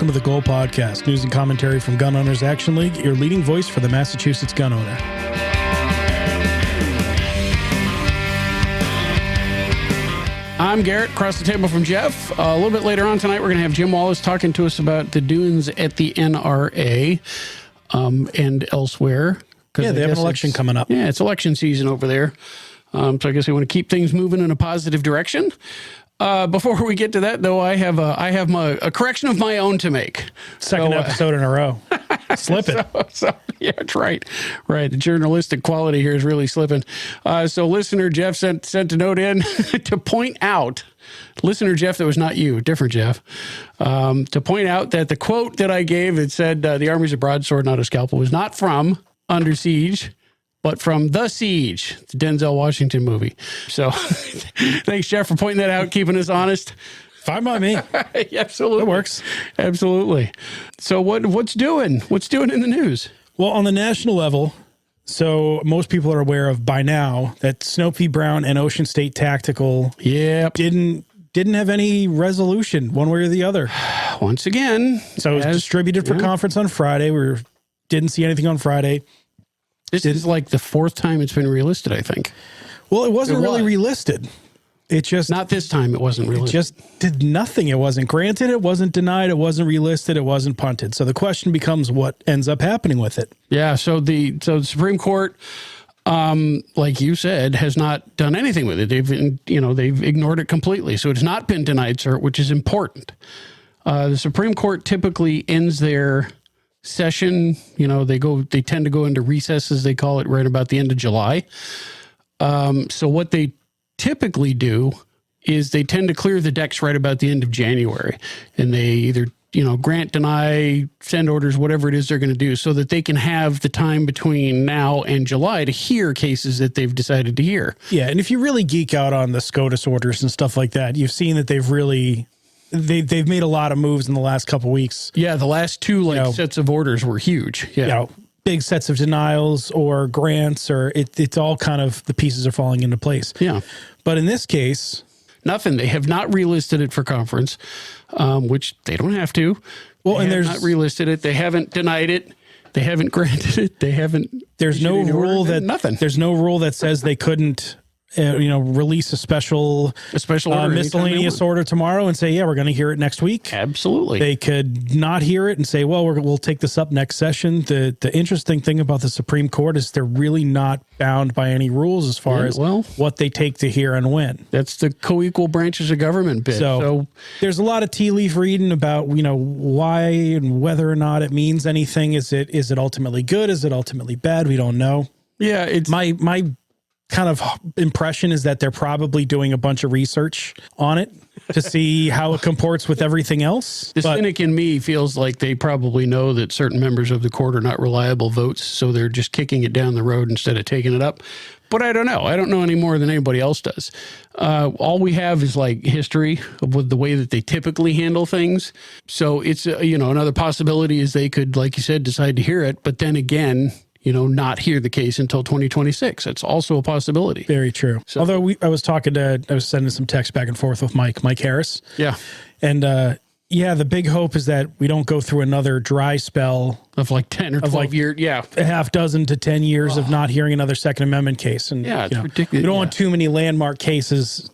welcome to the Goal Podcast, news and commentary from Gun Owners Action League, your leading voice for the Massachusetts gun owner. I'm Garrett, across the table from Jeff. A little bit later on tonight, we're going to have Jim Wallace talking to us about the dunes at the NRA and elsewhere. Yeah, they have an election coming up. Yeah, it's election season over there. So I guess we want to keep things moving in a positive direction. Before we get to that, though, I have a correction of my own to make. Second episode in a row. Slipping. Yeah, that's right. Right. The journalistic quality here is really slipping. So listener Jeff sent a note in to point out, listener Jeff, that was not you, different Jeff, to point out that the quote that I gave, it said, the Army's a broadsword, not a scalpel, was not from Under Siege, but from The Siege, the Denzel Washington movie. So thanks, Jeff, for pointing that out, keeping us honest. Fine by me. Absolutely. It works. Absolutely. So what's doing in the news? Well, on the national level, so most people are aware of by now that Snow P. Brown and Ocean State Tactical didn't have any resolution one way or the other. Once again. So it was distributed for conference on Friday. We didn't see anything on Friday. This is like the fourth time it's been relisted, I think. Well, it wasn't really relisted. It just... Not this time, it wasn't relisted. It just did nothing. It wasn't granted, it wasn't denied, it wasn't relisted, it wasn't punted. So the question becomes what ends up happening with it. Yeah, so the Supreme Court, like you said, has not done anything with it. They've ignored it completely. So it's not been denied, sir, which is important. The Supreme Court typically ends their session, they tend to go into recess, as they call it, right about the end of July. So what they typically do is they tend to clear the decks right about the end of January, and they either, grant, deny, send orders, whatever it is they're going to do, so that they can have the time between now and July to hear cases that they've decided to hear. Yeah. And if you really geek out on the SCOTUS orders and stuff like that, you've seen that they've made a lot of moves in the last couple of weeks. Yeah, the last two sets of orders were huge. Yeah, big sets of denials or grants, or it's all kind of the pieces are falling into place. Yeah, but in this case, nothing. They have not relisted it for conference, which they don't have to. Well, and there's not relisted it. They haven't denied it. They haven't granted it. They haven't. There's no rule nothing. There's no rule that says they couldn't. Release a special order, miscellaneous order tomorrow and say, yeah, we're going to hear it next week. Absolutely. They could not hear it and say, well, we'll take this up next session. The interesting thing about the Supreme Court is they're really not bound by any rules as far as what they take to hear and when. That's the co-equal branches of government bit. So there's a lot of tea leaf reading about, why and whether or not it means anything. Is it ultimately good? Is it ultimately bad? We don't know. Yeah. It's my kind of impression is that they're probably doing a bunch of research on it to see how it comports with everything else. The cynic in me feels like they probably know that certain members of the court are not reliable votes, so they're just kicking it down the road instead of taking it up. But I don't know. I don't know any more than anybody else does. All we have is history with the way that they typically handle things. So it's, another possibility is they could, like you said, decide to hear it, but then again, not hear the case until 2026. That's also a possibility. Very true. So, although I was sending some text back and forth with Mike Harris. Yeah. And the big hope is that we don't go through another dry spell of 10 or 12 years. Yeah. A half dozen to 10 years of not hearing another Second Amendment case. And yeah, it's ridiculous. We don't want too many landmark cases,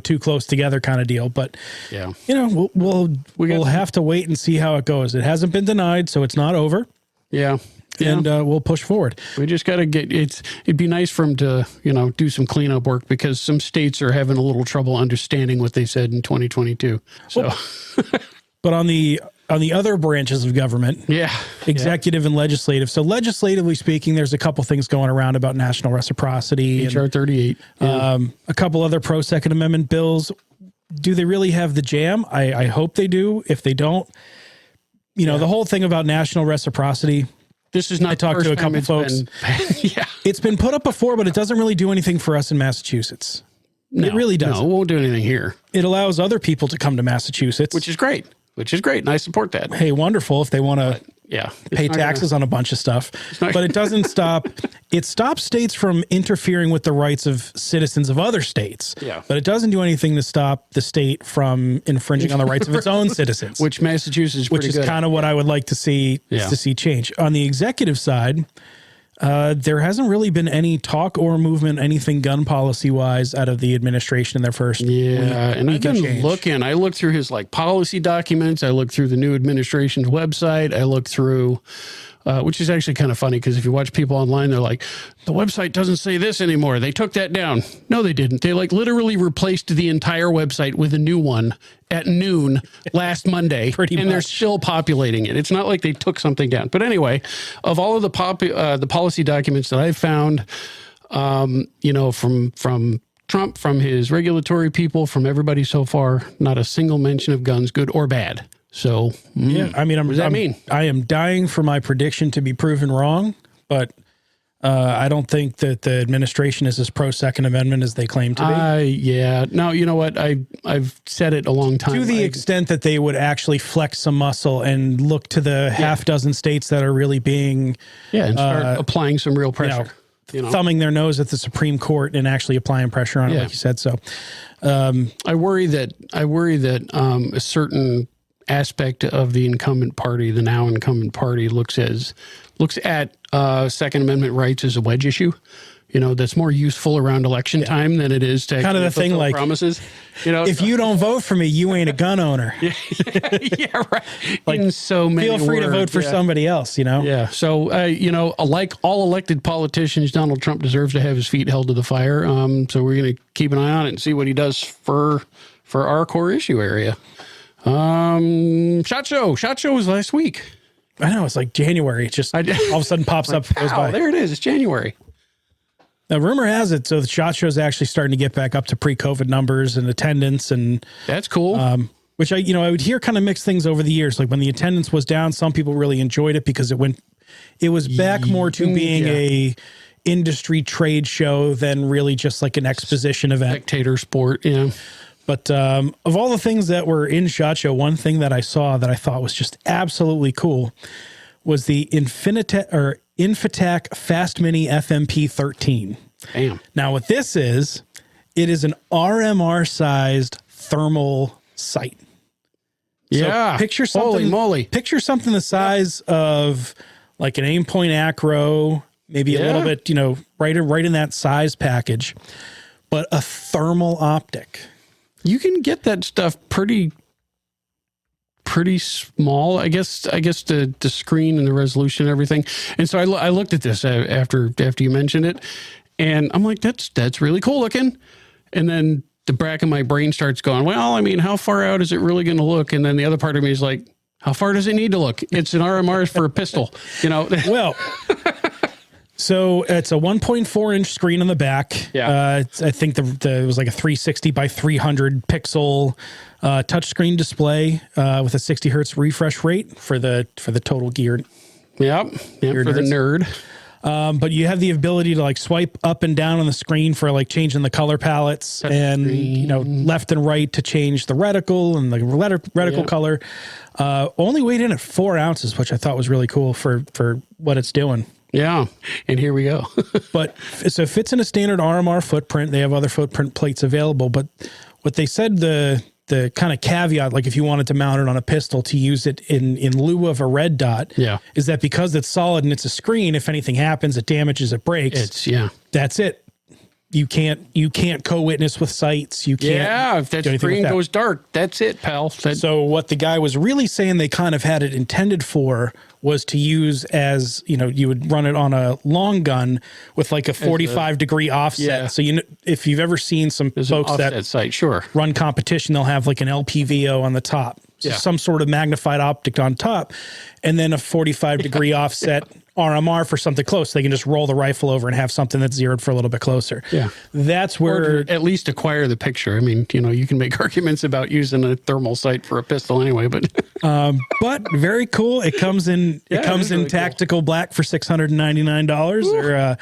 too close together kind of deal. But, we'll have to wait and see how it goes. It hasn't been denied, so it's not over. Yeah. And we'll push forward. We just got to it'd be nice for them to, do some cleanup work, because some states are having a little trouble understanding what they said in 2022. So, but on the other branches of government, executive and legislative. So legislatively speaking, there's a couple things going around about national reciprocity. HR 38. A couple other pro Second Amendment bills. Do they really have the jam? I hope they do. If they don't, the whole thing about national reciprocity, this is not. I talked to a couple folks. It's been put up before, but it doesn't really do anything for us in Massachusetts. It really doesn't. No, it won't do anything here. It allows other people to come to Massachusetts, which is great. And I support that. Hey, wonderful if they want to pay taxes on a bunch of stuff. But it doesn't stop it stops states from interfering with the rights of citizens of other states. Yeah. But it doesn't do anything to stop the state from infringing on the rights of its own citizens. Which Massachusetts is pretty Which is good kind of what I would like to see change. On the executive side, there hasn't really been any talk or movement, anything gun policy wise out of the administration in their first week. And I've been looking. I looked through his policy documents. I looked through the new administration's website. I looked through, which is actually kind of funny because if you watch people online, they're like, the website doesn't say this anymore. They took that down. No, they didn't. They literally replaced the entire website with a new one at noon last Monday. And they're still populating it. It's not like they took something down. But anyway, of all of the policy documents that I've found, from Trump, from his regulatory people, from everybody so far, not a single mention of guns, good or bad. So, yeah, I mean, what does that mean? I am dying for my prediction to be proven wrong, but I don't think that the administration is as pro Second Amendment as they claim to be. Yeah. No, you know what? I've said it a long time. To the extent that they would actually flex some muscle and look to the half dozen states that are really being and start applying some real pressure. Thumbing their nose at the Supreme Court and actually applying pressure on it, like you said. So, I worry that a certain aspect of the incumbent party, the now incumbent party, looks at Second Amendment rights as a wedge issue. That's more useful around election time than it is to kind of the thing like promises. If you don't vote for me, you ain't a gun owner. Yeah, right. In so many feel free words, to vote for somebody else. Yeah. So like all elected politicians, Donald Trump deserves to have his feet held to the fire. So we're going to keep an eye on it and see what he does for our core issue area. SHOT Show was last week. I know, it's like January. It just all of a sudden pops up. Goes by. There it is. It's January. Now, rumor has it, so the SHOT Show is actually starting to get back up to pre-COVID numbers and attendance, and that's cool. Which I would hear kind of mixed things over the years. Like when the attendance was down, some people really enjoyed it because it was back more to being a industry trade show than really just like an exposition event. Spectator sport, yeah. But of all the things that were in SHOT Show, one thing that I saw that I thought was just absolutely cool was the Infotech Fast Mini FMP 13. Damn. Now, what this is, it is an RMR-sized thermal sight. Yeah. So picture something. Holy moly. Picture something the size of like an Aimpoint Acro, maybe a little bit, right in that size package, but a thermal optic. You can get that stuff pretty small, I guess the screen and the resolution and everything. And so I looked at this after you mentioned it, and I'm like, that's really cool looking. And then the back of my brain starts going, well, I mean, how far out is it really going to look? And then the other part of me is like, how far does it need to look? It's an RMR for a pistol, Well, so it's a 1.4 inch screen on the back. Yeah. I think it was like a 360 by 300 pixel touchscreen display with a 60 hertz refresh rate for the total gear. Yep. For the nerd. But you have the ability to like swipe up and down on the screen for like changing the color palettes and left and right to change the reticle and the reticle color. Only weighed in at 4 ounces, which I thought was really cool for what it's doing. Yeah. And here we go. But so it fits in a standard RMR footprint. They have other footprint plates available, but what they said, the kind of caveat, like if you wanted to mount it on a pistol to use it in lieu of a red dot, is that because it's solid and it's a screen, if anything happens, it damages, it breaks. That's it. You can't co-witness with sites. You can't. If that screen goes dark, that's it, pal. So what the guy was really saying they kind of had it intended for was to use as, you would run it on a long gun with like a 45 degree offset. Yeah. So, if you've ever seen some folks that site, run competition, they'll have like an LPVO on the top, so some sort of magnified optic on top, and then a 45 degree offset RMR for something close. They can just roll the rifle over and have something that's zeroed for a little bit closer. Yeah. That's where... Or at least acquire the picture. I mean, you can make arguments about using a thermal sight for a pistol anyway, but... but very cool. It comes in really tactical black for $699 or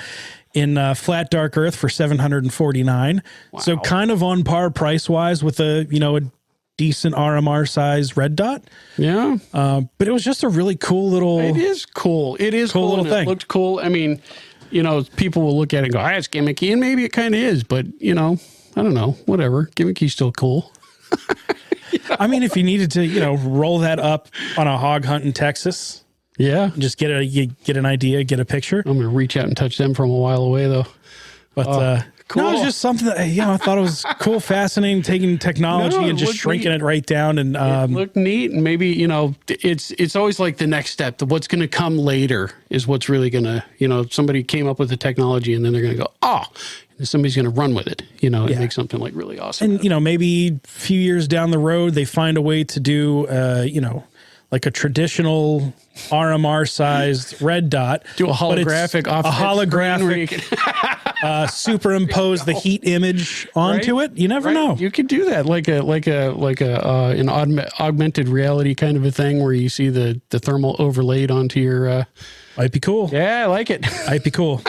in flat dark earth for $749. Wow. So kind of on par price-wise with a decent RMR size red dot. Yeah. But it was just a really cool little... It is cool. It is cool little thing. It looked cool. I mean, people will look at it and go, it's gimmicky, and maybe it kind of is, but, I don't know, whatever. Gimmicky's still cool. I mean, if you needed to, roll that up on a hog hunt in Texas, just get an idea, get a picture. I'm going to reach out and touch them from a while away, though. But cool. No, it was just something that I thought it was cool, fascinating, taking technology and just shrinking it right down. And it looked neat, and maybe it's always like the next step. What's going to come later is what's really going to somebody came up with the technology, and then they're going to go and somebody's going to run with it, and make something like really awesome. And maybe a few years down the road, they find a way to do like a traditional RMR sized red dot. Do a holographic superimpose the heat image onto it. You never know. You could do that like an augmented reality kind of a thing where you see the thermal overlaid onto your. Might be cool. Yeah, I like it. Might be cool.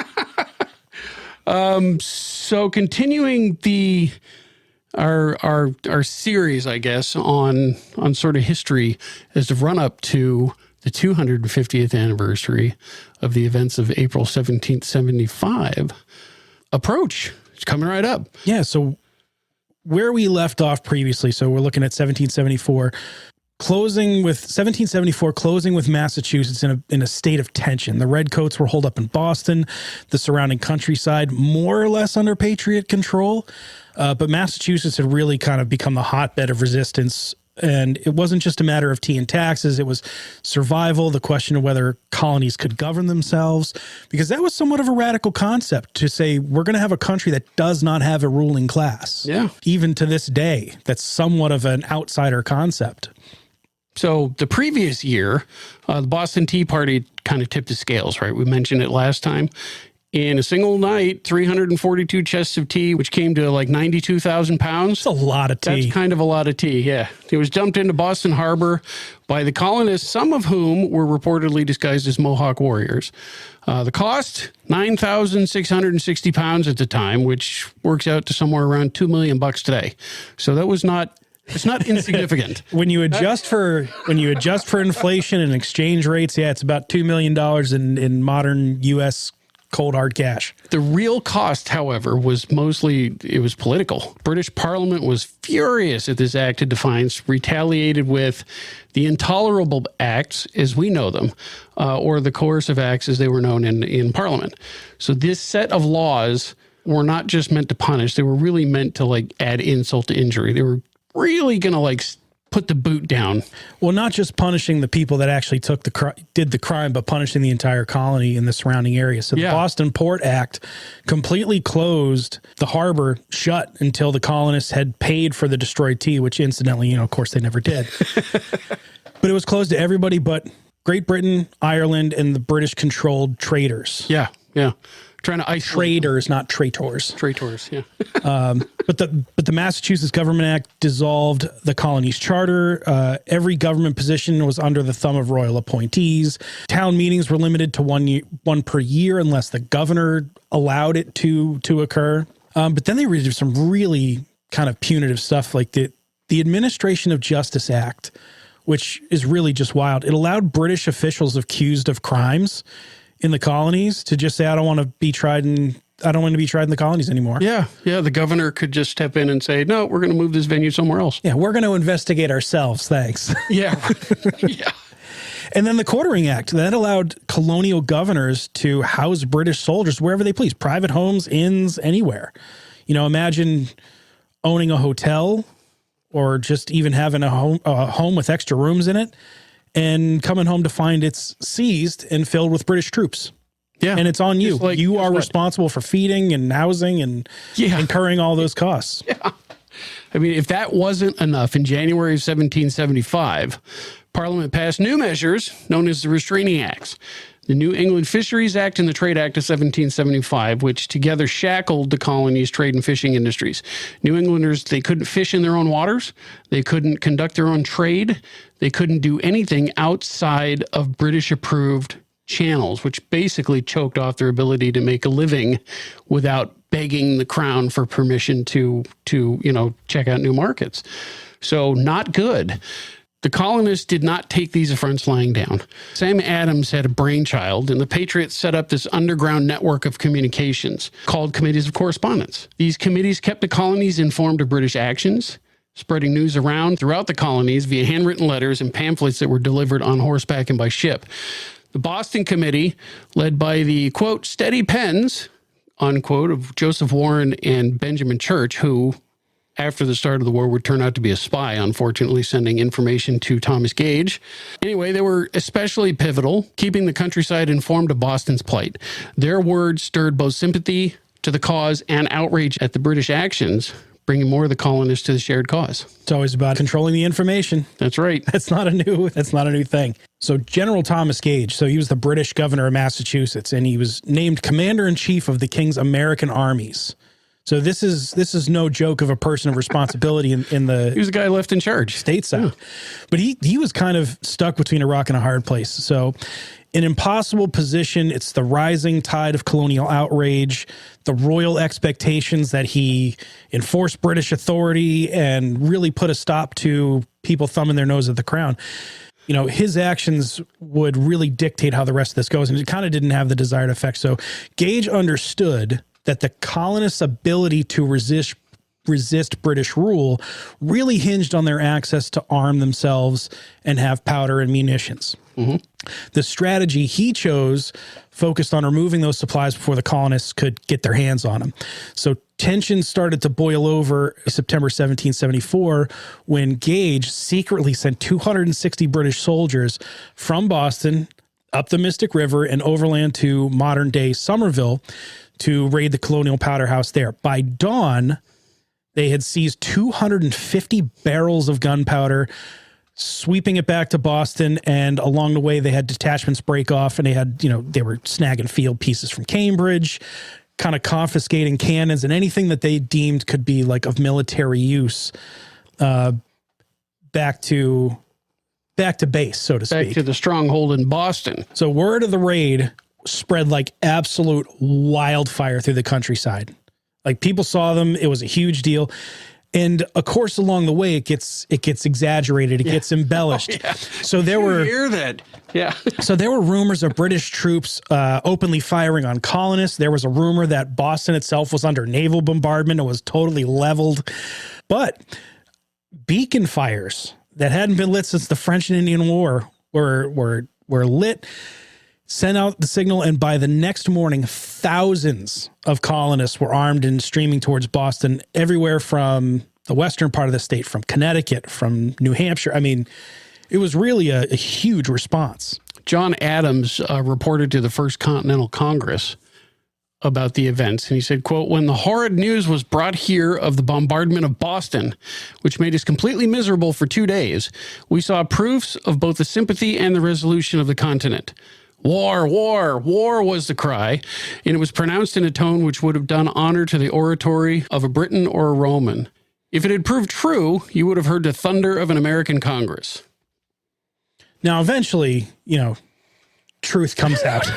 So continuing our series, I guess, on sort of history as the run up to the 250th anniversary of the events of April 1775 approach. It's coming right up. Yeah. So where we left off previously, so we're looking at 1774. Closing with Massachusetts in a state of tension. The Redcoats were holed up in Boston, the surrounding countryside more or less under Patriot control, but Massachusetts had really kind of become the hotbed of resistance. And it wasn't just a matter of tea and taxes. It was survival, the question of whether colonies could govern themselves, because that was somewhat of a radical concept to say, we're going to have a country that does not have a ruling class. Yeah. Even to this day, that's somewhat of an outsider concept. So the previous year, the Boston Tea Party kind of tipped the scales, right? We mentioned it last time. In a single night, 342 chests of tea, which came to like 92,000 pounds. That's a lot of tea. That's kind of a lot of tea, yeah. It was dumped into Boston Harbor by the colonists, some of whom were reportedly disguised as Mohawk warriors. The cost, 9,660 pounds at the time, which works out to somewhere around $2 million today. So that was not... It's not insignificant. When you adjust for inflation and exchange rates, it's about $2 million in modern U.S. cold hard cash. The real cost, however, was mostly political. British Parliament was furious at this act of defiance, retaliated with the intolerable acts as we know them, or the coercive acts as they were known in Parliament. So this set of laws were not just meant to punish; they were really meant to add insult to injury. They were really going to put the boot down. Well, not just punishing the people that actually did the crime, but punishing the entire colony and the surrounding area. So the Boston Port Act completely closed the harbor shut until the colonists had paid for the destroyed tea, which incidentally, of course they never did. But it was closed to everybody but Great Britain, Ireland, and the British-controlled traders. Yeah. Trying to isolate traders, not traitors. Traitors, yeah. But the Massachusetts Government Act dissolved the colony's charter. Every government position was under the thumb of royal appointees. Town meetings were limited to one per year unless the governor allowed it to occur. But then they did some really kind of punitive stuff, like the Administration of Justice Act, which is really just wild. It allowed British officials accused of crimes in the colonies to just say, I don't want to be tried in the colonies anymore. Yeah. The governor could just step in and say, no, we're going to move this venue somewhere else. Yeah, we're going to investigate ourselves. Thanks. Yeah. Yeah. And then the Quartering Act, that allowed colonial governors to house British soldiers wherever they please, private homes, inns, anywhere. Imagine owning a hotel or just even having a home with extra rooms in it, and coming home to find it's seized and filled with British troops. Yeah. And it's on you. You are responsible for feeding and housing and incurring all those costs. Yeah. I mean, if that wasn't enough, in January of 1775, Parliament passed new measures known as the Restraining Acts. The New England Fisheries Act and the Trade Act of 1775, which together shackled the colony's trade and fishing industries. New Englanders, they couldn't fish in their own waters. They couldn't conduct their own trade. They couldn't do anything outside of British-approved channels, which basically choked off their ability to make a living without begging the crown for permission to check out new markets. So not good. The colonists did not take these affronts lying down. Sam Adams had a brainchild, and the Patriots set up this underground network of communications called Committees of Correspondence. These committees kept the colonies informed of British actions, spreading news around throughout the colonies via handwritten letters and pamphlets that were delivered on horseback and by ship. The Boston Committee, led by the, quote, steady pens, unquote, of Joseph Warren and Benjamin Church, who, after the start of the war, would turn out to be a spy, unfortunately, sending information to Thomas Gage. Anyway, they were especially pivotal, keeping the countryside informed of Boston's plight. Their words stirred both sympathy to the cause and outrage at the British actions, bringing more of the colonists to the shared cause. It's always about controlling the information. That's right. That's not a new thing. So General Thomas Gage, so he was the British governor of Massachusetts, and he was named commander-in-chief of the King's American armies. So this is no joke of a person of responsibility in the... He was the guy left in charge. Stateside. Yeah. But he was kind of stuck between a rock and a hard place. So an impossible position. It's the rising tide of colonial outrage, the royal expectations that he enforce British authority and really put a stop to people thumbing their nose at the crown. You know, his actions would really dictate how the rest of this goes, and it kind of didn't have the desired effect. So Gage understood that the colonists' ability to resist British rule really hinged on their access to arm themselves and have powder and munitions. Mm-hmm. The strategy he chose focused on removing those supplies before the colonists could get their hands on them. So tensions started to boil over September 1774 when Gage secretly sent 260 British soldiers from Boston up the Mystic River and overland to modern-day Somerville to raid the colonial powder house there. By dawn, they had seized 250 barrels of gunpowder, sweeping it back to Boston, and along the way, they had detachments break off, and they were snagging field pieces from Cambridge, kind of confiscating cannons and anything that they deemed could be like of military use, back to base, so to speak. Back to the stronghold in Boston. So word of the raid spread like absolute wildfire through the countryside. Like people saw them. It was a huge deal. And of course, along the way, it gets exaggerated. It gets embellished. Oh, yeah. So there were hear that. Yeah. So there were rumors of British troops openly firing on colonists. There was a rumor that Boston itself was under naval bombardment and was totally leveled. But beacon fires that hadn't been lit since the French and Indian War were lit, sent out the signal, and by the next morning, thousands of colonists were armed and streaming towards Boston, everywhere from the western part of the state, from Connecticut, from New Hampshire. I mean, it was really a huge response. John Adams reported to the First Continental Congress about the events, and he said, quote, "When the horrid news was brought here of the bombardment of Boston, which made us completely miserable for 2 days, we saw proofs of both the sympathy and the resolution of the continent. War, war, war was the cry, and it was pronounced in a tone which would have done honor to the oratory of a Briton or a Roman. If it had proved true, you would have heard the thunder of an American Congress." Now, eventually, truth comes out.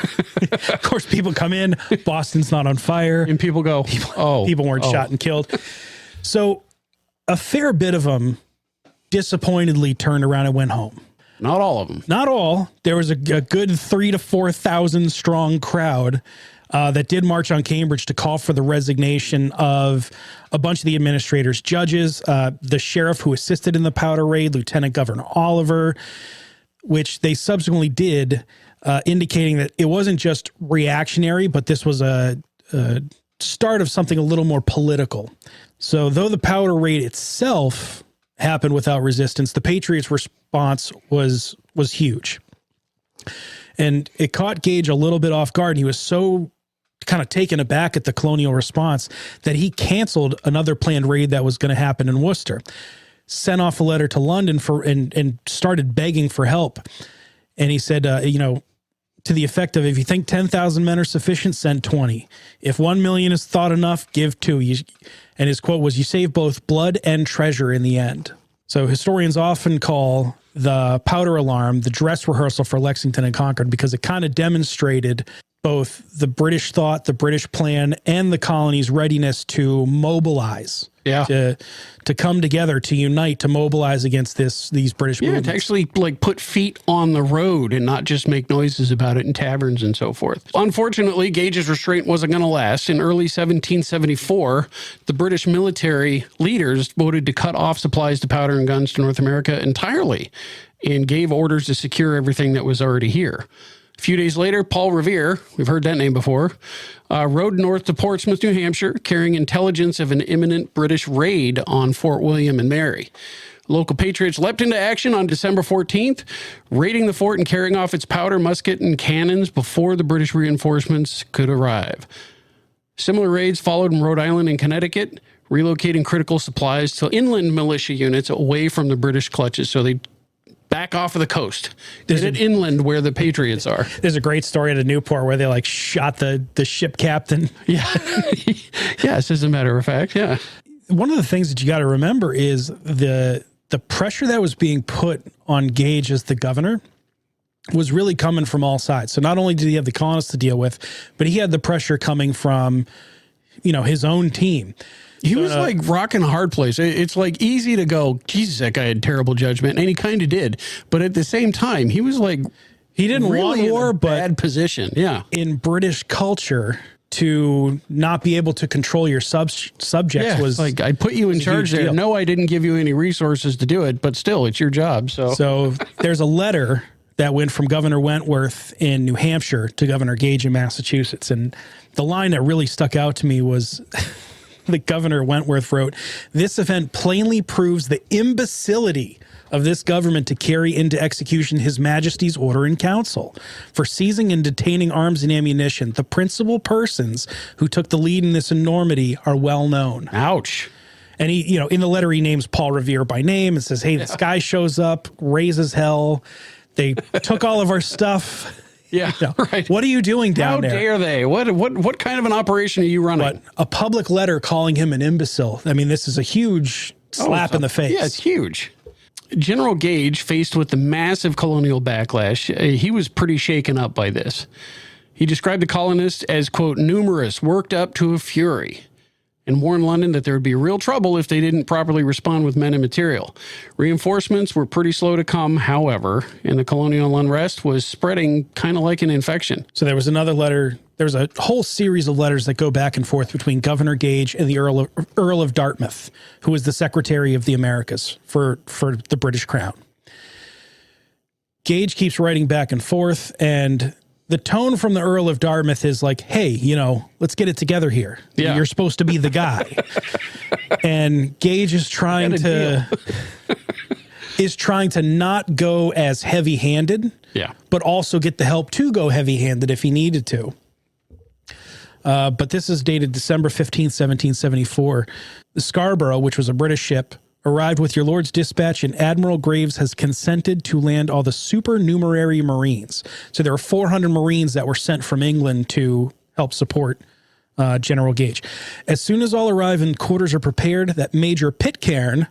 Of course, people come in, Boston's not on fire. And people go, people weren't shot and killed. So a fair bit of them disappointedly turned around and went home. Not all of them. Not all. There was a good 3,000 to 4,000 strong crowd that did march on Cambridge to call for the resignation of a bunch of the administrators, judges, the sheriff who assisted in the powder raid, Lieutenant Governor Oliver, which they subsequently did, indicating that it wasn't just reactionary, but this was a start of something a little more political. So though the powder raid itself happened without resistance, the Patriots' response was huge. And it caught Gage a little bit off guard. He was so kind of taken aback at the colonial response that he canceled another planned raid that was going to happen in Worcester, sent off a letter to London and started begging for help. And he said, to the effect of, if you think 10,000 men are sufficient, send 20. If 1 million is thought enough, give 2. And his quote was, "You save both blood and treasure in the end." So historians often call the powder alarm the dress rehearsal for Lexington and Concord, because it kind of demonstrated both the British thought, the British plan, and the colony's readiness to mobilize to come together, to unite, to mobilize against these British movements. To actually like put feet on the road and not just make noises about it in taverns and so forth. Unfortunately, Gage's restraint wasn't going to last. In early 1774, the British military leaders voted to cut off supplies to powder and guns to North America entirely and gave orders to secure everything that was already here. A few days later, Paul Revere, we've heard that name before, rode north to Portsmouth, New Hampshire, carrying intelligence of an imminent British raid on Fort William and Mary. Local patriots leapt into action on December 14th, raiding the fort and carrying off its powder, musket, and cannons before the British reinforcements could arrive. Similar raids followed in Rhode Island and Connecticut, relocating critical supplies to inland militia units away from the British clutches so they back off of the coast. Get it inland where the Patriots are. There's a great story at Newport where they like shot the ship captain. Yeah. Yes, as a matter of fact, yeah. One of the things that you got to remember is the pressure that was being put on Gage as the governor was really coming from all sides. So not only did he have the colonists to deal with, but he had the pressure coming from, his own team. He was like rocking a hard place. It's like easy to go, Jesus, that guy had terrible judgment. And he kind of did. But at the same time, he was like, he didn't really want war, but bad position. Yeah. In British culture, to not be able to control your subjects was like, I put you in charge there. No, I didn't give you any resources to do it, but still it's your job. So there's a letter that went from Governor Wentworth in New Hampshire to Governor Gage in Massachusetts. And the line that really stuck out to me was that Governor Wentworth wrote, "This event plainly proves the imbecility of this government to carry into execution His Majesty's order in council for seizing and detaining arms and ammunition. The principal persons who took the lead in this enormity are well known." Ouch. And he, in the letter, he names Paul Revere by name and says, hey, this guy shows up, raises hell. They took all of our stuff. Yeah, right. What are you doing down there? How dare they? What kind of an operation are you running? But a public letter calling him an imbecile. I mean, this is a huge slap in the face. Yeah, it's huge. General Gage, faced with the massive colonial backlash, he was pretty shaken up by this. He described the colonists as, quote, numerous, worked up to a fury, and warned London that there would be real trouble if they didn't properly respond with men and material. Reinforcements were pretty slow to come, however, and the colonial unrest was spreading kind of like an infection. So there was another letter. There's a whole series of letters that go back and forth between Governor Gage and the Earl of Dartmouth, who was the Secretary of the Americas for the British Crown. Gage keeps writing back and forth, and the tone from the Earl of Dartmouth is like, hey, let's get it together here. Yeah. You're supposed to be the guy. And Gage is trying to not go as heavy-handed, but also get the help to go heavy-handed if he needed to. But this is dated December 15th, 1774. The Scarborough, which was a British ship, arrived with your Lord's dispatch, and Admiral Graves has consented to land all the supernumerary Marines. So there were 400 Marines that were sent from England to help support General Gage. As soon as all arrive and quarters are prepared, that Major Pitcairn,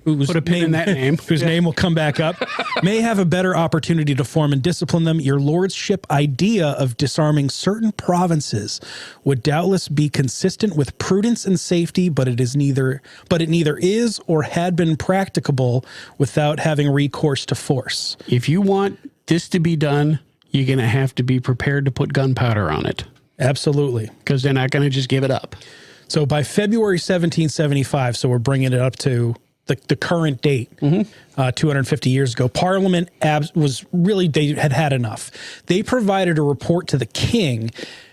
whose name will come back up, may have a better opportunity to form and discipline them. Your lordship idea of disarming certain provinces would doubtless be consistent with prudence and safety, but it neither is or had been practicable without having recourse to force. If you want this to be done, you're going to have to be prepared to put gunpowder on it. Absolutely. Because they're not going to just give it up. So by February 1775, so we're bringing it up to the current date, 250 years ago, Parliament they had enough. They provided a report to the king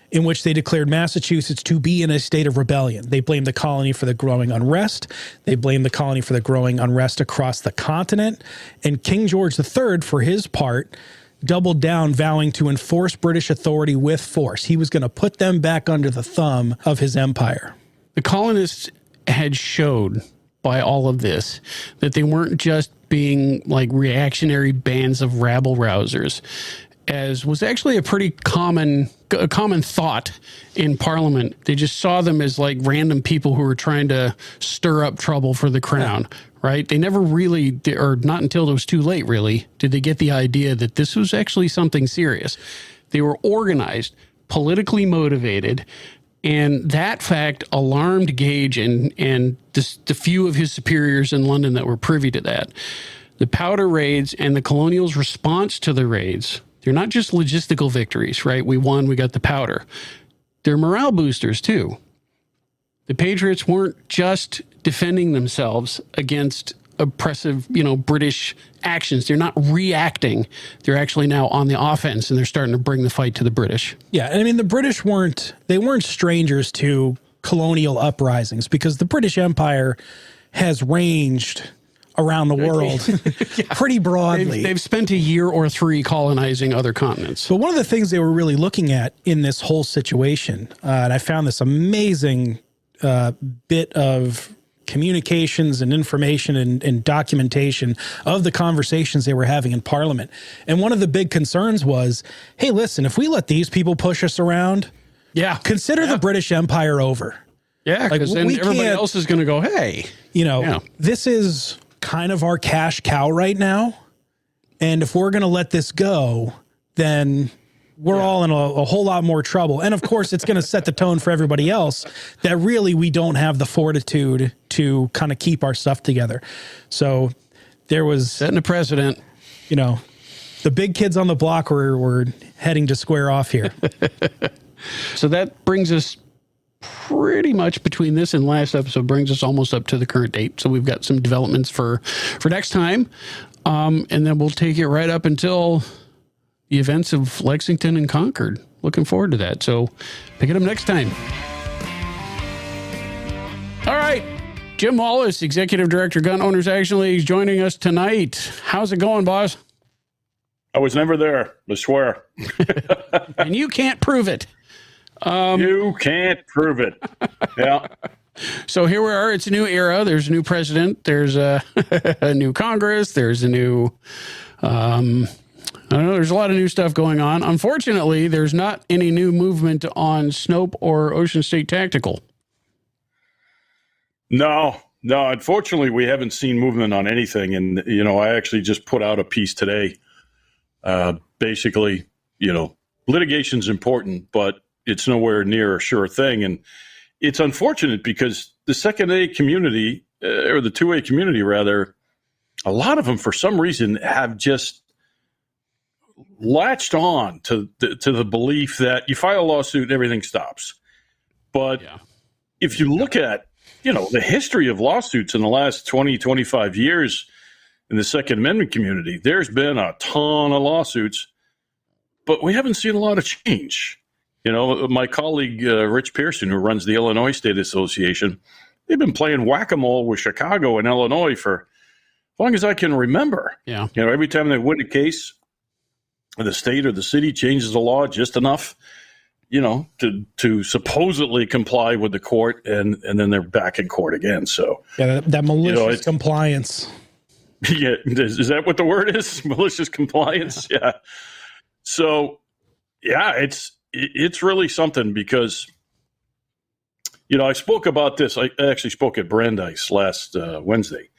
in which they declared Massachusetts to be in a state of rebellion. They blamed the colony for the growing unrest. They blamed the colony for the growing unrest across the continent. And King George III, for his part, doubled down, vowing to enforce British authority with force. He was going to put them back under the thumb of his empire. The colonists had showed by all of this that they weren't just being like reactionary bands of rabble-rousers, as was actually a pretty common thought in Parliament. They just saw them as like random people who were trying to stir up trouble for the crown, right? They never really, or not until it was too late really, did they get the idea that this was actually something serious. They were organized, politically motivated, And that fact alarmed Gage and the few of his superiors in London that were privy to that. The powder raids and the colonials' response to the raids, they're not just logistical victories, right? We won, we got the powder. They're morale boosters too. The Patriots weren't just defending themselves against oppressive, British actions. They're not reacting. They're actually now on the offense, and they're starting to bring the fight to the British. Yeah, I mean, the British weren't strangers to colonial uprisings, because the British Empire has ranged around the world pretty broadly. They've spent a year or three colonizing other continents. But one of the things they were really looking at in this whole situation, and I found this amazing bit of communications and information and documentation of the conversations they were having in Parliament. And one of the big concerns was, hey, listen, if we let these people push us around, consider the British Empire over. Yeah, because then everybody else is going to go, hey. This is kind of our cash cow right now. And if we're going to let this go, then we're all in a whole lot more trouble. And of course, it's going to set the tone for everybody else that really we don't have the fortitude to kind of keep our stuff together. So there was setting a precedent. The big kids on the block were heading to square off here. So that brings us pretty much between this and last episode, brings us almost up to the current date. So we've got some developments for next time. And then we'll take it right up until the events of Lexington and Concord. Looking forward to that. So pick it up next time. All right. Jim Wallace, Executive Director, Gun Owners Action League, joining us tonight. How's it going, boss? I was never there, I swear. And you can't prove it. You can't prove it. Yeah. So here we are. It's a new era. There's a new president. There's a new Congress. There's a new... I don't know. There's a lot of new stuff going on. Unfortunately, there's not any new movement on Snope or Ocean State Tactical. No. Unfortunately, we haven't seen movement on anything. And, I actually just put out a piece today. Basically, litigation's important, but it's nowhere near a sure thing. And it's unfortunate because the second A community, or the 2A community rather, a lot of them for some reason have just latched on to the belief that you file a lawsuit and everything stops. But if you look at, the history of lawsuits in the last 20, 25 years in the Second Amendment community, there's been a ton of lawsuits, but we haven't seen a lot of change. My colleague, Rich Pearson, who runs the Illinois State Association, they've been playing whack-a-mole with Chicago and Illinois for as long as I can remember. Yeah. Every time they win a case, the state or the city changes the law just enough, to supposedly comply with the court, and then they're back in court again. So that malicious compliance. Yeah, is that what the word is? Malicious compliance. Yeah. So, it's really something because, I spoke about this. I actually spoke at Brandeis last Wednesday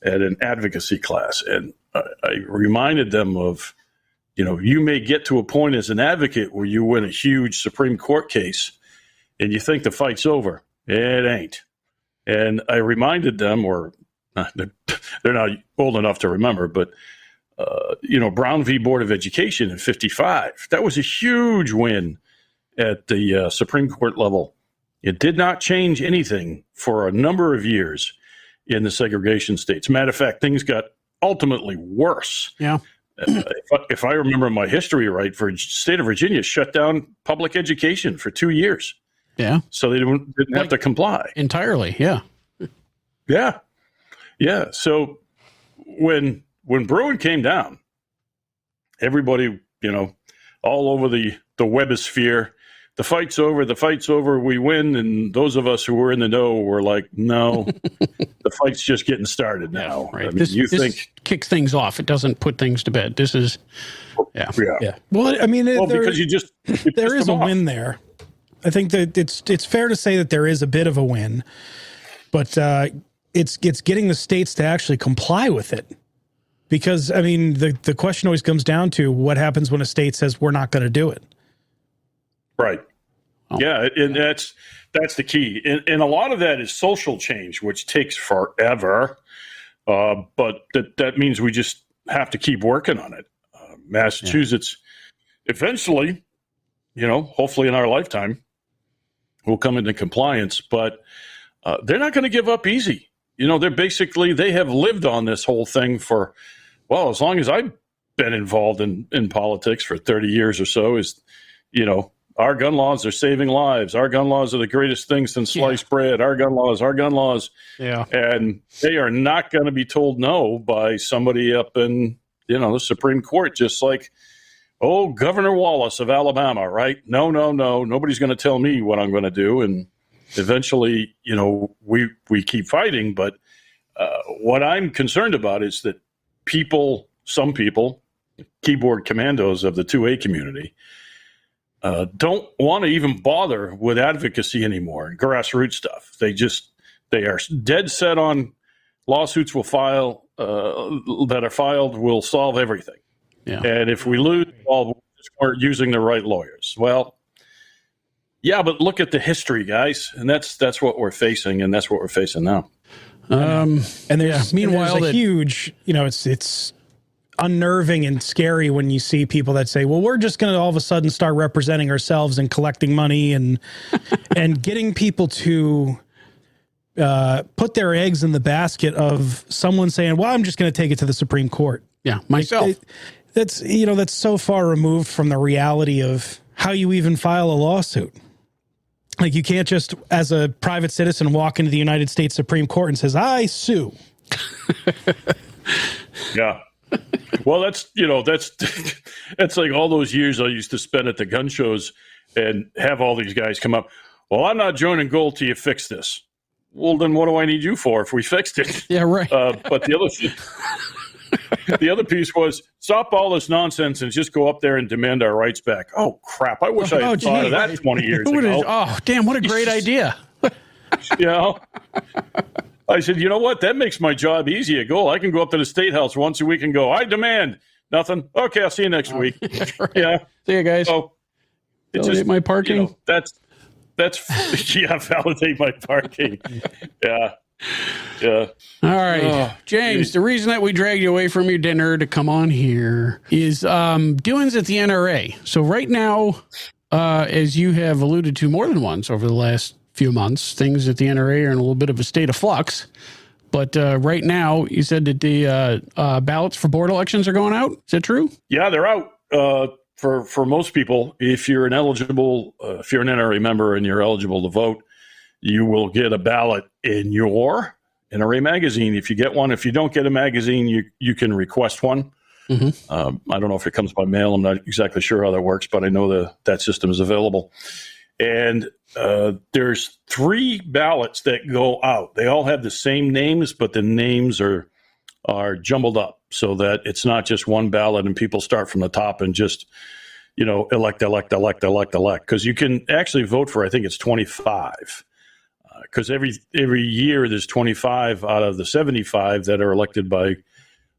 at an advocacy class, and I reminded them of, you may get to a point as an advocate where you win a huge Supreme Court case and you think the fight's over. It ain't. And I reminded them, or they're not old enough to remember, but, Brown v. Board of Education in 1955, that was a huge win at the Supreme Court level. It did not change anything for a number of years in the segregation states. Matter of fact, things got ultimately worse. Yeah. If I remember my history right, for state of Virginia shut down public education for 2 years. Yeah. So they didn't have to comply. Entirely. Yeah. Yeah. Yeah. So when Bruin came down, everybody, all over the webosphere, the fight's over, we win. And those of us who were in the know were like, no, the fight's just getting started now. Yeah, right. I mean, this kicks things off. It doesn't put things to bed. This is, yeah. Well, I mean, because there is a win there. I think that it's fair to say that there is a bit of a win, but it's getting the states to actually comply with it. Because, I mean, the question always comes down to what happens when a state says we're not going to do it. Right. Yeah, and that's the key. And a lot of that is social change, which takes forever. But that means we just have to keep working on it. Massachusetts, eventually, hopefully in our lifetime, will come into compliance. But they're not going to give up easy. They have lived on this whole thing for, well, as long as I've been involved in politics for 30 years or so, is, our gun laws are saving lives. Our gun laws are the greatest thing since sliced bread. Our gun laws. Yeah. And they are not going to be told no by somebody up in, the Supreme Court, just like, Governor Wallace of Alabama, right? No. Nobody's going to tell me what I'm going to do. And eventually, we keep fighting. But what I'm concerned about is that some people, keyboard commandos of the 2A community, don't want to even bother with advocacy anymore, grassroots stuff. They are dead set on lawsuits that are filed will solve everything. Yeah. And if we lose, well, we're using the right lawyers. Well, yeah, but look at the history, guys, and that's what we're facing, and that's what we're facing now. And there's meanwhile, a huge, it's unnerving and scary when you see people that say, well, we're just going to all of a sudden start representing ourselves and collecting money and getting people to put their eggs in the basket of someone saying, well, I'm just going to take it to the Supreme Court. Yeah, myself. That's so far removed from the reality of how you even file a lawsuit. Like, you can't just, as a private citizen, walk into the United States Supreme Court and says, I sue. Yeah. Well, that's like all those years I used to spend at the gun shows and have all these guys come up. Well, I'm not joining Gold till you fix this. Well, then what do I need you for if we fixed it? Yeah, right. But the other piece was stop all this nonsense and just go up there and demand our rights back. Oh, crap. I wish I had thought of that 20 years ago. Oh, damn, what a great idea. I said, you know what? That makes my job easier. I can go up to the State House once a week and go, I demand nothing. Okay, I'll see you next week. Right. Yeah. See you guys. So validate my parking. That's validate my parking. Yeah. Yeah. All right. James, the reason that we dragged you away from your dinner to come on here is doings at the NRA. So right now, as you have alluded to more than once over the last few months, things at the NRA are in a little bit of a state of flux. But right now, you said that the ballots for board elections are going out. Is that true? Yeah, they're out. For most people, if you're an NRA member and you're eligible to vote, you will get a ballot in your NRA magazine. If you get one, if you don't get a magazine, you can request one. Mm-hmm. I don't know if it comes by mail. I'm not exactly sure how that works, but I know that system is available. And there's 3 ballots that go out. They all have the same names, but the names are jumbled up so that it's not just one ballot and people start from the top and just, elect. Because you can actually vote for, I think it's 25. Because every year there's 25 out of the 75 that are elected by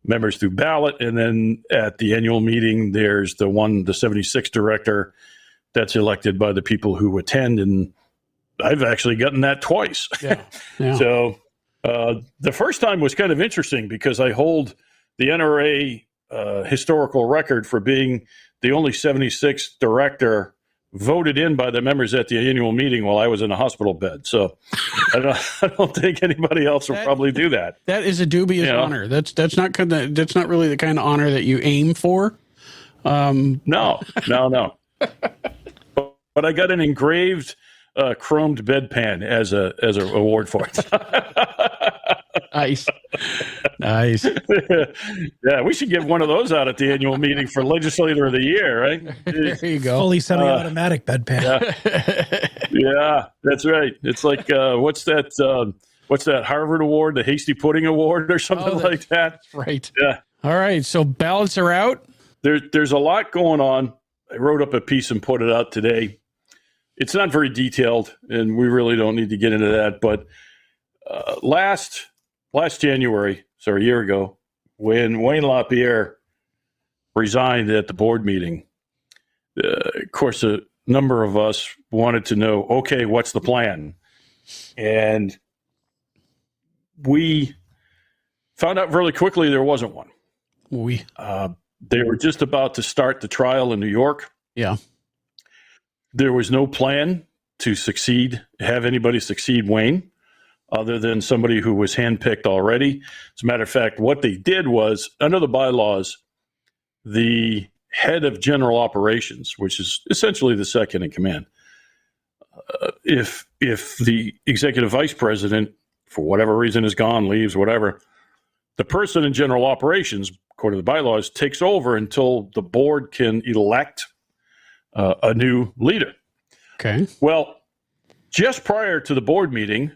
members through ballot. And then at the annual meeting, there's the 76th director that's elected by the people who attend. And I've actually gotten that twice. Yeah. Yeah. So the first time was kind of interesting because I hold the NRA historical record for being the only 76th director voted in by the members at the annual meeting while I was in a hospital bed. So I don't think anybody else will probably do that. That is a dubious honor. That's not really the kind of honor that you aim for. No. But I got an engraved chromed bedpan as a award for it. Nice. Yeah, we should give one of those out at the annual meeting for Legislator of the Year, right? There you go. Fully semi-automatic bedpan. Yeah, that's right. It's like what's that Harvard Award, the Hasty Pudding Award, or something like that. That's right. Yeah. All right. So ballots are out. There's a lot going on. I wrote up a piece and put it out today. It's not very detailed, and we really don't need to get into that. But last January, so a year ago, when Wayne LaPierre resigned at the board meeting, of course, number of us wanted to know, okay, what's the plan? And we found out really quickly there wasn't one. They were just about to start the trial in New York. Yeah. There was no plan to have anybody succeed Wayne, other than somebody who was handpicked already. As a matter of fact, what they did was, under the bylaws, the head of general operations, which is essentially the second in command, if the executive vice president, for whatever reason, is gone, leaves, whatever, the person in general operations, according to the bylaws, takes over until the board can elect a new leader. Okay. Well, just prior to the board meeting,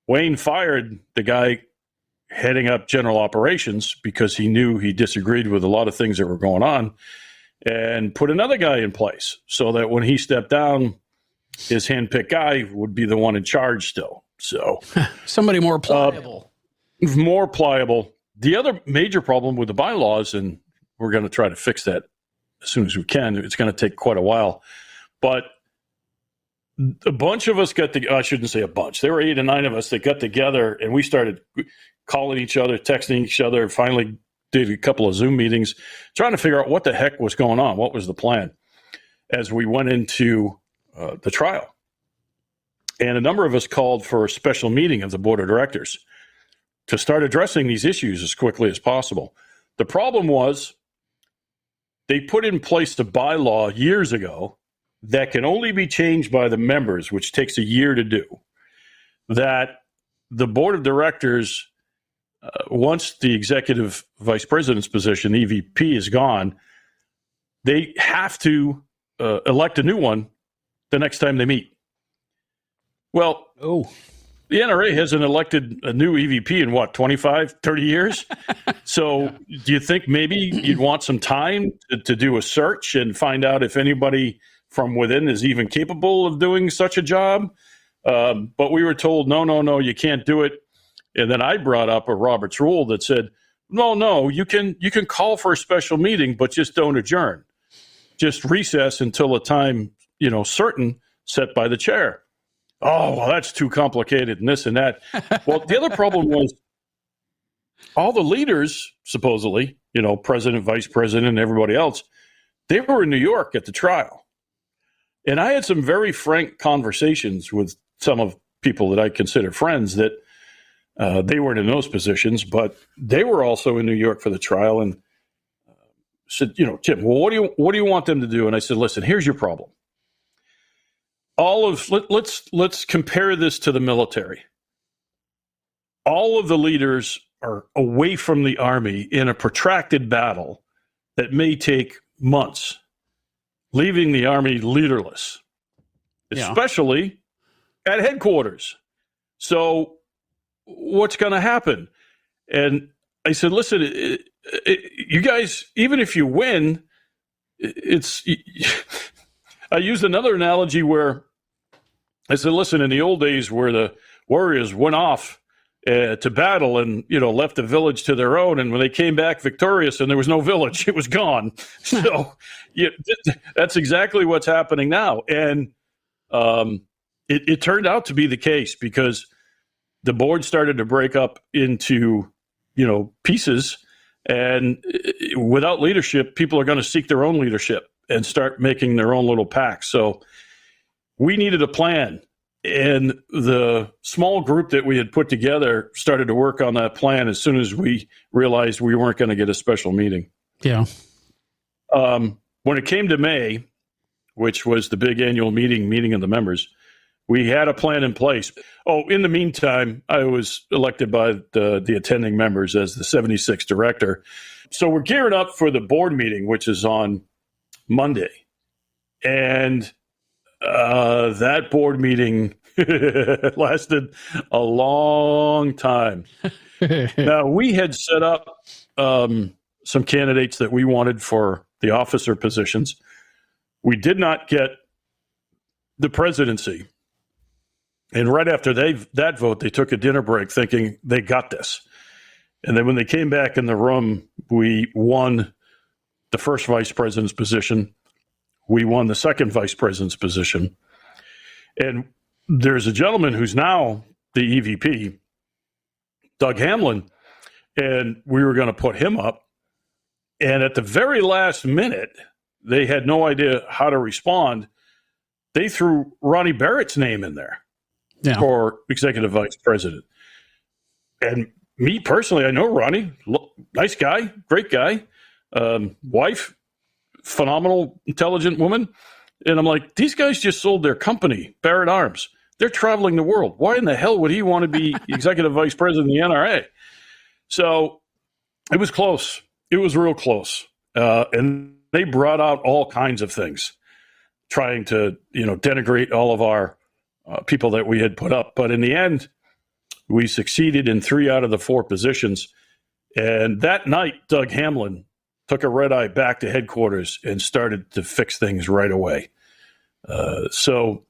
Wayne fired the guy heading up general operations because he knew he disagreed with a lot of things that were going on, and put another guy in place so that when he stepped down, his handpicked guy would be the one in charge still. So somebody more pliable. More pliable. The other major problem with the bylaws, and we're going to try to fix that as soon as we can. It's going to take quite a while, but a bunch of us I shouldn't say a bunch. There were 8 or 9 of us that got together, and we started calling each other, texting each other, and finally did a couple of Zoom meetings trying to figure out what the heck was going on. What was the plan as we went into the trial? And a number of us called for a special meeting of the board of directors to start addressing these issues as quickly as possible. The problem was they put in place the bylaw years ago that can only be changed by the members, which takes a year to do, that the board of directors, once the executive vice president's position, the EVP, is gone, they have to elect a new one the next time they meet. Well, the NRA hasn't elected a new EVP in 25, 30 years? So do you think maybe you'd want some time to do a search and find out if anybody from within is even capable of doing such a job? But we were told, no, you can't do it. And then I brought up a Robert's rule that said, no, you can call for a special meeting, but just don't adjourn. Just recess until a time, certain set by the chair. Oh, well, that's too complicated and this and that. Well, the other problem was all the leaders, supposedly, president, vice president, and everybody else, they were in New York at the trial. And I had some very frank conversations with some of people that I consider friends that they weren't in those positions, but they were also in New York for the trial, and said, Jim, well, what do you want them to do? And I said, listen, here's your problem. Let's compare this to the military. All of the leaders are away from the Army in a protracted battle that may take months, leaving the Army leaderless, especially at headquarters. So what's going to happen? And I said, listen, you guys, even if you win, I used another analogy where I said, listen, in the old days where the warriors went off to battle and, left the village to their own, and when they came back victorious and there was no village, it was gone. So that's exactly what's happening now. And it turned out to be the case because the board started to break up into, pieces, and without leadership, people are going to seek their own leadership and start making their own little packs. So we needed a plan. And the small group that we had put together started to work on that plan as soon as we realized we weren't going to get a special meeting. Yeah. When it came to May, which was the big annual meeting of the members, we had a plan in place. Oh, in the meantime, I was elected by the attending members as the 76th director. So we're gearing up for the board meeting, which is on Monday. And that board meeting lasted a long time. Now, we had set up some candidates that we wanted for the officer positions. We did not get the presidency. And right after that vote, they took a dinner break thinking they got this. And then when they came back in the room, we won the first vice president's position. we won the second vice president's position. And there's a gentleman who's now the EVP, Doug Hamlin, and we were going to put him up. And at the very last minute, they had no idea how to respond. They threw Ronnie Barrett's name in there for executive vice president. And me personally, I know Ronnie, nice guy, great guy, wife, phenomenal, intelligent woman. And I'm like, these guys just sold their company, Barrett Arms. They're traveling the world. Why in the hell would he want to be executive vice president of the NRA? So it was close. It was real close. And they brought out all kinds of things, trying to, denigrate all of our people that we had put up. But in the end, we succeeded in 3 out of the 4 positions. And that night, Doug Hamlin took a red eye back to headquarters and started to fix things right away. So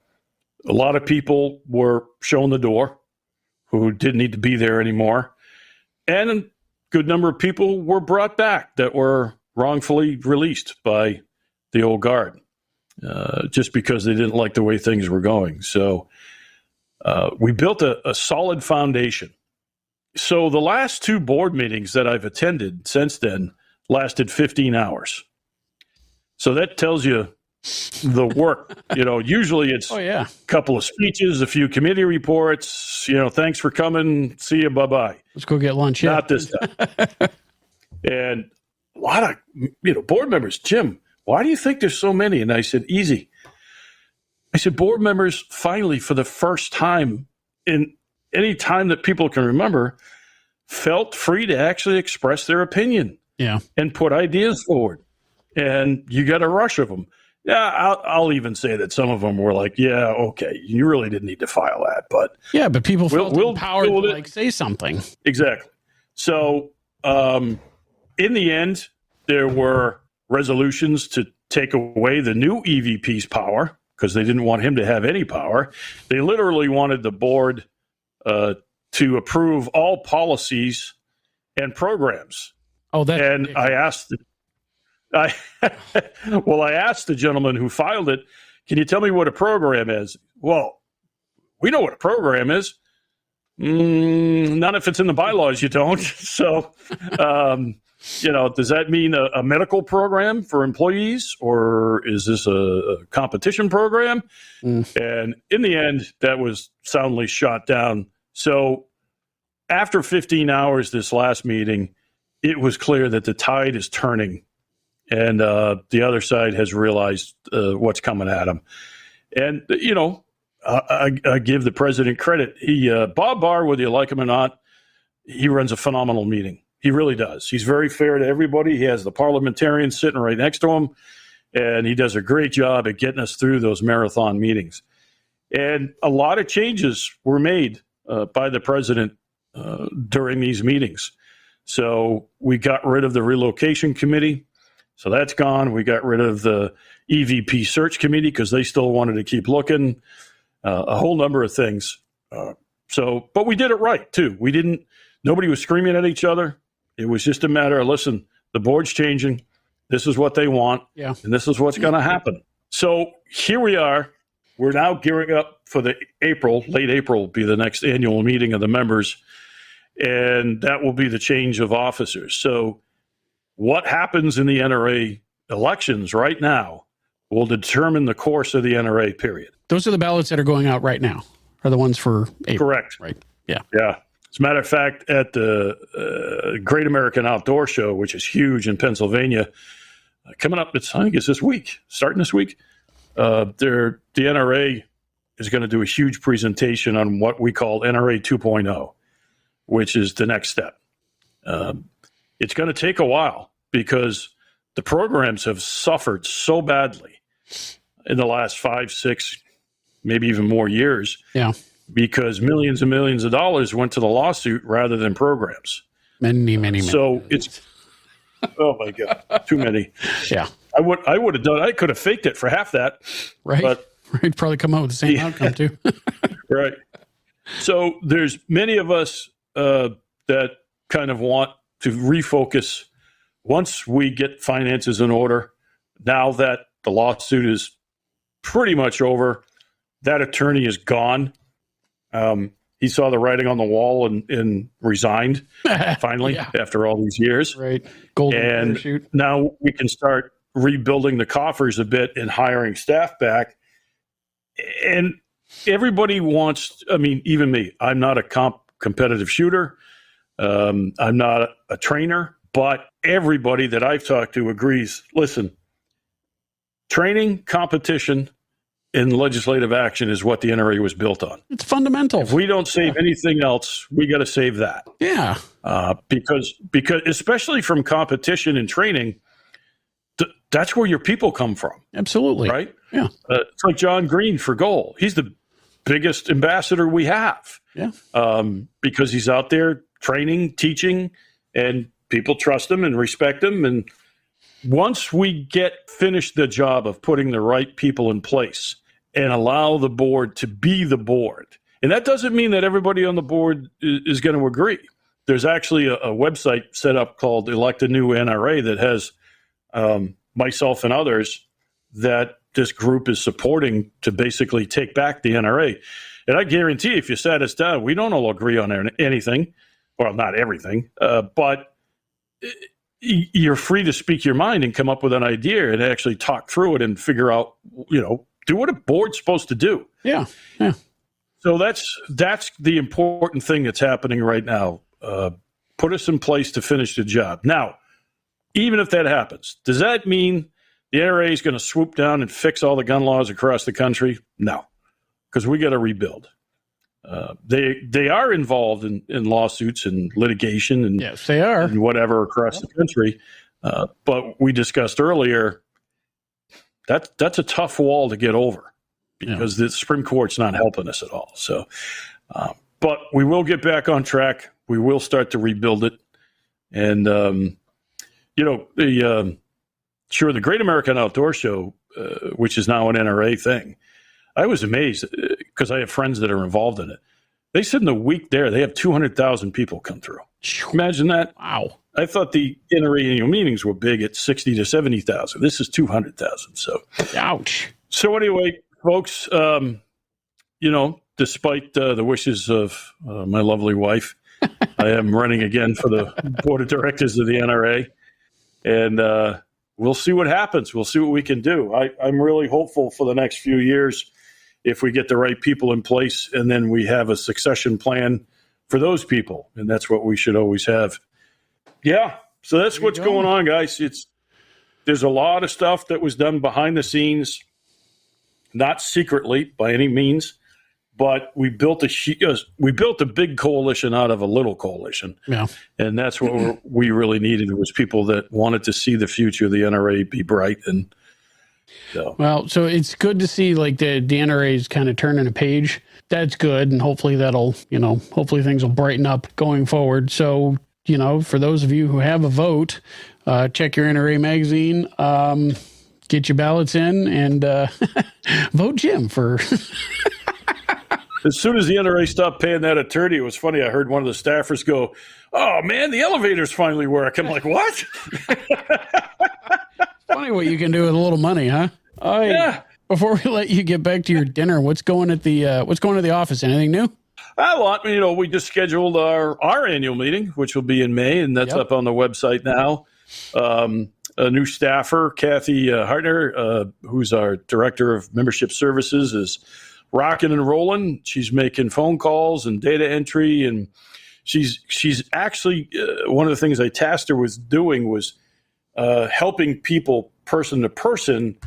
a lot of people were shown the door who didn't need to be there anymore. And a good number of people were brought back that were wrongfully released by the old guard, just because they didn't like the way things were going. So we built a solid foundation. So the last 2 board meetings that I've attended since then lasted 15 hours. So that tells you the work. Usually it's a couple of speeches, a few committee reports, thanks for coming, see you, bye-bye. Let's go get lunch. Not this time. And a lot of, board members, Jim, why do you think there's so many? And I said, easy. I said, board members finally, for the first time in any time that people can remember, felt free to actually express their opinion and put ideas forward. And you got a rush of them. Yeah, I'll even say that some of them were like, yeah, okay, you really didn't need to file that. But but people felt empowered to say something. Exactly. So in the end, there were resolutions to take away the new EVP's power because they didn't want him to have any power. They literally wanted the board to approve all policies and programs. Oh, that's and ridiculous. I asked the gentleman who filed it, can you tell me what a program is? Well, we know what a program is. Not if it's in the bylaws, you don't. So, does that mean a medical program for employees, or is this a competition program? And in the end, that was soundly shot down. So after 15 hours, this last meeting, it was clear that the tide is turning. And the other side has realized what's coming at them. And, I give the president credit. Bob Barr, whether you like him or not, he runs a phenomenal meeting. He really does. He's very fair to everybody. He has the parliamentarians sitting right next to him, and he does a great job at getting us through those marathon meetings. And a lot of changes were made by the president during these meetings. So we got rid of the relocation committee. So that's gone. We got rid of the EVP search committee because they still wanted to keep looking. A whole number of things. But we did it right too. Nobody was screaming at each other. It was just a matter of, listen, the board's changing. This is what they want. And this is what's going to happen. So here we are. We're now gearing up for late April will be the next annual meeting of the members. And that will be the change of officers. So what happens in the NRA elections right now will determine the course of the NRA, period. Those are the ballots that are going out right now, are the ones for April. Correct. Right. Yeah. Yeah. As a matter of fact, at the Great American Outdoor Show, which is huge in Pennsylvania, coming up, I think it's this week, starting this week, the NRA is going to do a huge presentation on what we call NRA 2.0, which is the next step. It's going to take a while because the programs have suffered so badly in the last 5, 6, maybe even more years. Because millions and millions of dollars went to the lawsuit rather than programs. Many. So it's, oh my God, too many. I would have done. I could have faked it for half that. Right. But you'd probably come out with the same outcome too. Right. So there's many of us that kind of want to refocus once we get finances in order. Now that The lawsuit is pretty much over. That attorney is gone. He saw the writing on the wall and resigned finally after all these years. Right. Golden and parachute. Now we can start rebuilding the coffers a bit and hiring staff back. And everybody wants, I mean, even me, I'm not a competitive shooter. I'm not a trainer, but everybody that I've talked to agrees, listen, training, competition, and legislative action is what the NRA was built on. It's fundamental. If we don't save anything else, we got to save that. Yeah. Because especially from competition and training, that's where your people come from. Absolutely. Right? Yeah. It's like John Green for goal. He's the biggest ambassador we have. Yeah. Because he's out there training, teaching, and people trust him and respect him. And once we finish the job of putting the right people in place and allow the board to be the board, and that doesn't mean that everybody on the board is going to agree. There's actually a website set up called Elect a New NRA that has myself and others that this group is supporting to basically take back the NRA. And I guarantee if you sat us down, we don't all agree on anything. Well, not everything, but you're free to speak your mind and come up with an idea and actually talk through it and figure out, do what a board's supposed to do. Yeah. Yeah. So that's the important thing that's happening right now. Put us in place to finish the job. Now, even if that happens, does that mean the NRA is going to swoop down and fix all the gun laws across the country? No, because we got to rebuild. They are involved in lawsuits and litigation and yes, they are, and whatever across the country. But we discussed earlier that's a tough wall to get over because the Supreme Court's not helping us at all. So, but we will get back on track. We will start to rebuild it, and the Great American Outdoor Show, which is now an NRA thing. I was amazed because I have friends that are involved in it. They said in a week there, they have 200,000 people come through. Imagine that. Wow. I thought the NRA annual meetings were big at 60 to 70,000. This is 200,000. So, ouch. So anyway, folks, despite the wishes of my lovely wife, I am running again for the board of directors of the NRA. And we'll see what happens. We'll see what we can do. I'm really hopeful for the next few years if we get the right people in place and then we have a succession plan for those people. And that's what we should always have. Yeah. So that's what's going on, guys. There's a lot of stuff that was done behind the scenes, not secretly by any means, but we built a big coalition out of a little coalition. Yeah. And that's what we really needed was people that wanted to see the future of the NRA be bright. And so it's good to see like the NRA is kind of turning a page. That's good. And hopefully hopefully things will brighten up going forward. So, for those of you who have a vote, check your NRA magazine, get your ballots in and vote Jim for... As soon as the NRA stopped paying that attorney, it was funny. I heard one of the staffers go, "Oh man, the elevators finally work." I'm like, "What?" Funny what you can do with a little money, huh? Yeah. Before we let you get back to your dinner, what's going to the office? Anything new? A lot. We just scheduled our annual meeting, which will be in May, and that's up on the website now. A new staffer, Kathy Hartner, who's our director of membership services, is rocking and rolling. She's making phone calls and data entry, and she's actually one of the things I tasked her with doing was helping people person to person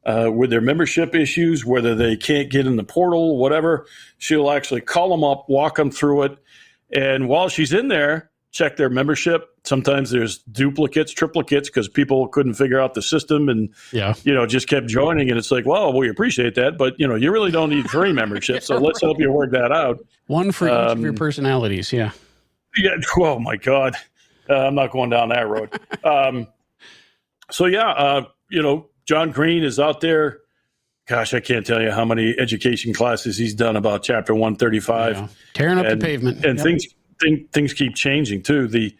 with their membership issues, whether they can't get in the portal, whatever. She'll actually call them up, walk them through it, and while she's in there, check their membership. Sometimes there's duplicates, triplicates, because people couldn't figure out the system and, just kept joining. And it's like, well, we appreciate that, but, you really don't need 3 memberships. So let's help you work that out. One for each of your personalities. Yeah. Yeah. Oh, my God. I'm not going down that road. John Green is out there. Gosh, I can't tell you how many education classes he's done about Chapter 135. Yeah. Tearing up the pavement. And things keep changing too.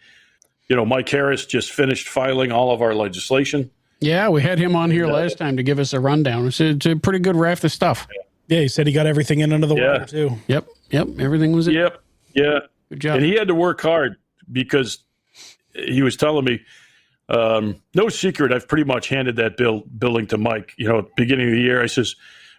Mike Harris just finished filing all of our legislation. Yeah, we had him on here last time to give us a rundown. It's a pretty good raft of stuff. Yeah, he said he got everything in under the wire too. Yep. Everything was in. Yep. Yeah. Good job. And he had to work hard because he was telling me, no secret, I've pretty much handed that building to Mike. You know, at the beginning of the year, I says,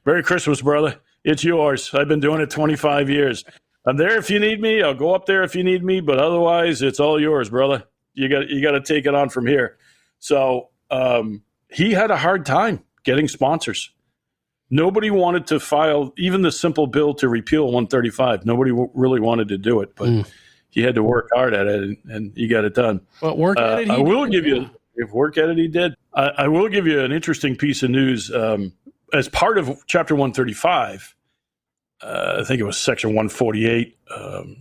"Merry Christmas, brother. It's yours. I've been doing it 25 years. I'm there if you need me. I'll go up there if you need me, but otherwise, it's all yours, brother. You got to take it on from here." So he had a hard time getting sponsors. Nobody wanted to file even the simple bill to repeal 135. Nobody really wanted to do it, but he had to work hard at it, and he got it done. But work at it, if work at it, he did. I will give you an interesting piece of news. As part of Chapter 135, I think it was Section 148.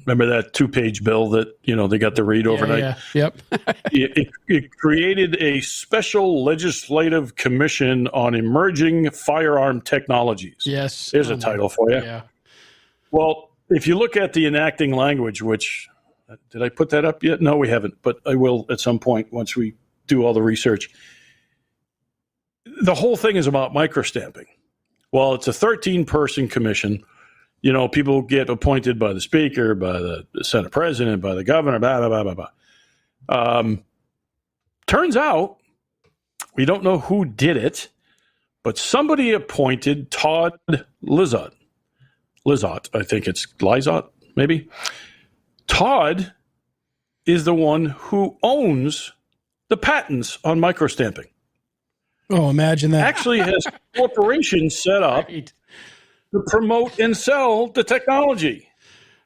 Remember that 2-page bill that they got to read overnight? Yeah. Yep. it created a special legislative commission on emerging firearm technologies. Yes. There's a title for you. Yeah. Well, if you look at the enacting language, which did I put that up yet? No, we haven't, but I will at some point once we do all the research. The whole thing is about microstamping. Well, it's a 13-person commission. People get appointed by the speaker, by the Senate president, by the governor, blah, blah, blah, blah, blah. Turns out, we don't know who did it, but somebody appointed Todd Lizotte, I think it's Lizotte, maybe. Todd is the one who owns the patents on microstamping. Oh, imagine that. Actually has corporations set up to promote and sell the technology.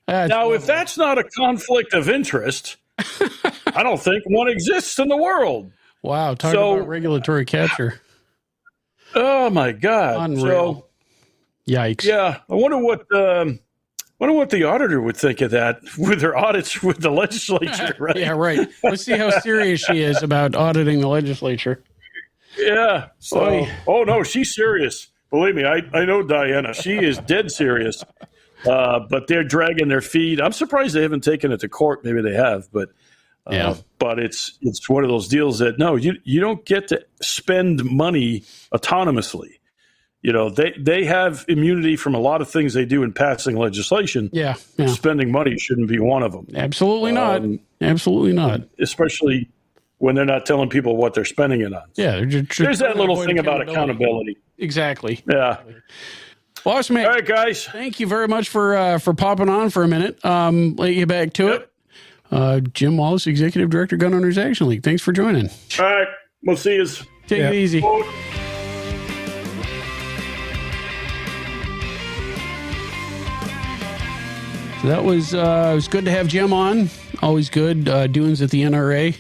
If that's not a conflict of interest, I don't think one exists in the world. Wow, talk about regulatory capture. Oh my God! Unreal. Yikes! Yeah, I wonder what the auditor would think of that with her audits with the legislature. Right? Yeah, right. Let's see how serious she is about auditing the legislature. Yeah. So, no, she's serious. Believe me, I know Diana. She is dead serious. But they're dragging their feet. I'm surprised they haven't taken it to court. Maybe they have, but but it's one of those deals that you don't get to spend money autonomously. They have immunity from a lot of things they do in passing legislation. Yeah. Spending money shouldn't be one of them. Absolutely not. Absolutely not. Especially when they're not telling people what they're spending it on. Yeah. There's that little thing about accountability. Exactly. Yeah. Awesome, man. All right, guys. Thank you very much for popping on for a minute. Let you back to it. Jim Wallace, Executive Director, Gun Owners Action League. Thanks for joining. All right. We'll see you. Take it easy. So that was it was good to have Jim on. Always good. Doings at the NRA.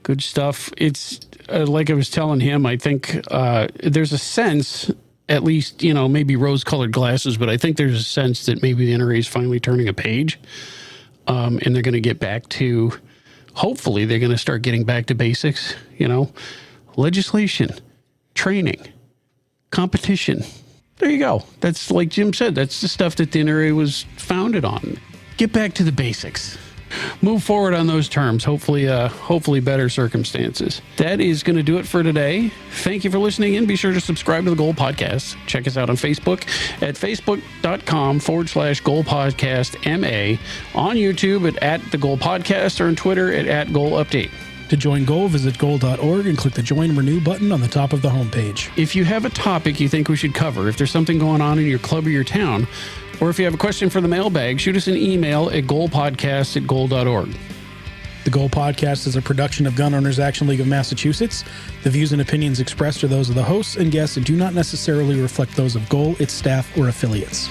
Good stuff. It's like I was telling him, I think there's a sense, at least, maybe rose-colored glasses, but I think there's a sense that maybe the NRA is finally turning a page, and they're going to get back to, hopefully, they're going to start getting back to basics, legislation, training, competition. There you go. That's, like Jim said, that's the stuff that the NRA was founded on. Get back to the basics. Move forward on those terms. Hopefully better circumstances. That is going to do it for today. Thank you for listening in. Be sure to subscribe to the Goal Podcast. Check us out on Facebook at facebook.com/Goal Podcast MA, on YouTube at the Goal Podcast, or on Twitter at Goal Update. To join Goal, visit goal.org and click the Join Renew button on the top of the homepage. If you have a topic you think we should cover, if there's something going on in your club or your town, or if you have a question for the mailbag, shoot us an email at goalpodcast@goal.org. The Goal Podcast is a production of Gun Owners Action League of Massachusetts. The views and opinions expressed are those of the hosts and guests and do not necessarily reflect those of Goal, its staff, or affiliates.